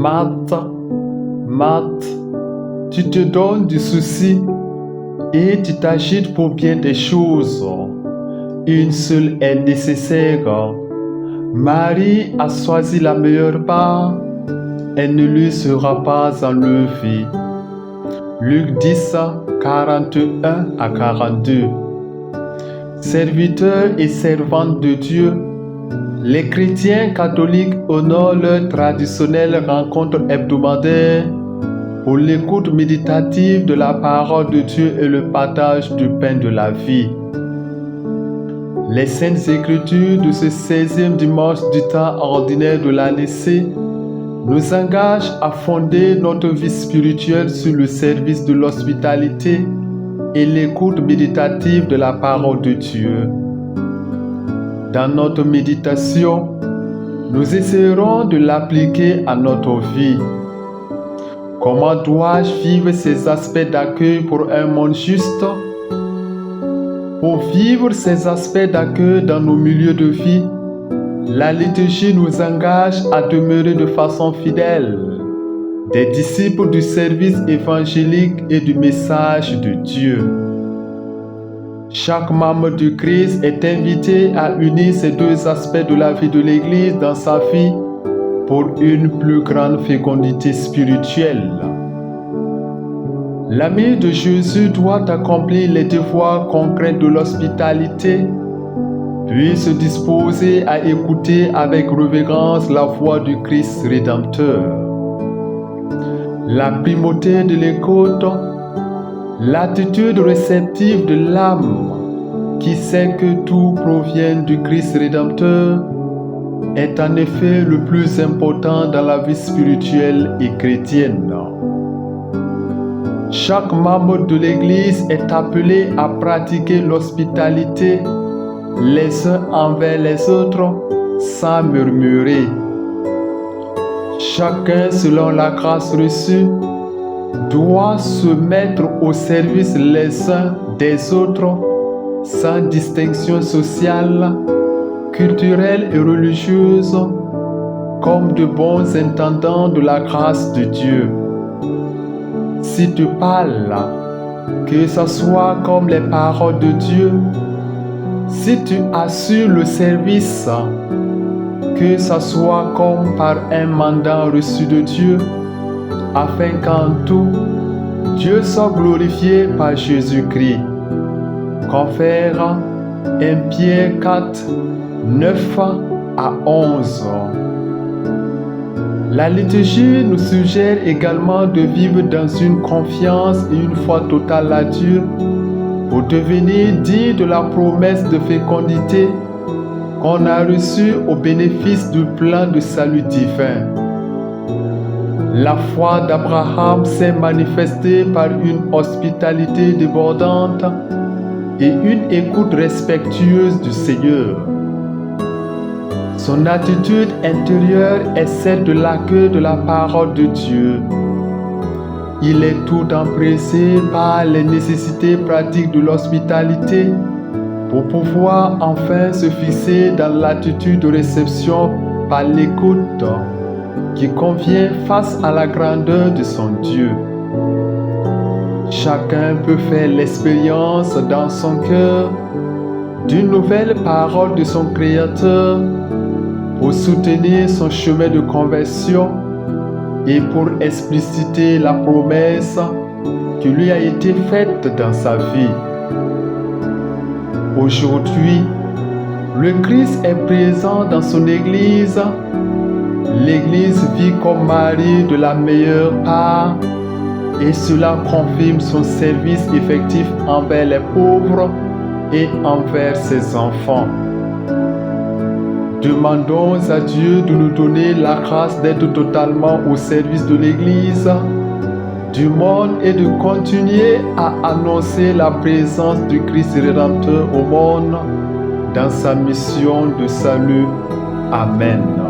Marthe, tu te donnes du souci et tu t'agites pour bien des choses. Une seule est nécessaire. Marie a choisi la meilleure part, elle ne lui sera pas enlevée. Luc 10, 41 à 42. Serviteurs et servantes de Dieu, les chrétiens catholiques honorent leur traditionnelle rencontre hebdomadaire pour l'écoute méditative de la parole de Dieu et le partage du pain de la vie. Les Saintes Écritures de ce 16e dimanche du temps ordinaire de l'année C nous engagent à fonder notre vie spirituelle sur le service de l'hospitalité et l'écoute méditative de la parole de Dieu. Dans notre méditation, nous essaierons de l'appliquer à notre vie. Comment dois-je vivre ces aspects d'accueil pour un monde juste? Pour vivre ces aspects d'accueil dans nos milieux de vie, la liturgie nous engage à demeurer de façon fidèle des disciples du service évangélique et du message de Dieu. Chaque membre du Christ est invité à unir ces deux aspects de la vie de l'Église dans sa vie pour une plus grande fécondité spirituelle. L'ami de Jésus doit accomplir les devoirs concrets de l'hospitalité, puis se disposer à écouter avec révérence la voix du Christ Rédempteur. La primauté de l'écoute, l'attitude réceptive de l'âme qui sait que tout provient du Christ Rédempteur est en effet le plus important dans la vie spirituelle et chrétienne. Chaque membre de l'Église est appelé à pratiquer l'hospitalité les uns envers les autres sans murmurer. Chacun, selon la grâce reçue, doit se mettre au service les uns des autres sans distinction sociale, culturelle et religieuse, comme de bons intendants de la grâce de Dieu. Si tu parles, que ce soit comme les paroles de Dieu, si tu assures le service, que ce soit comme par un mandat reçu de Dieu, afin qu'en tout, Dieu soit glorifié par Jésus-Christ. Confère 1 Pierre 4, 9 à 11. La liturgie nous suggère également de vivre dans une confiance et une foi totale à Dieu pour devenir digne de la promesse de fécondité qu'on a reçue au bénéfice du plan de salut divin. La foi d'Abraham s'est manifestée par une hospitalité débordante et une écoute respectueuse du Seigneur. Son attitude intérieure est celle de l'accueil de la parole de Dieu. Il est tout empressé par les nécessités pratiques de l'hospitalité pour pouvoir enfin se fixer dans l'attitude de réception par l'écoute qui convient face à la grandeur de son Dieu. Chacun peut faire l'expérience dans son cœur d'une nouvelle parole de son Créateur pour soutenir son chemin de conversion et pour expliciter la promesse qui lui a été faite dans sa vie. Aujourd'hui, le Christ est présent dans son Église. L'Église vit comme Marie de la meilleure part et cela confirme son service effectif envers les pauvres et envers ses enfants. Demandons à Dieu de nous donner la grâce d'être totalement au service de l'Église, du monde et de continuer à annoncer la présence du Christ Rédempteur au monde dans sa mission de salut. Amen.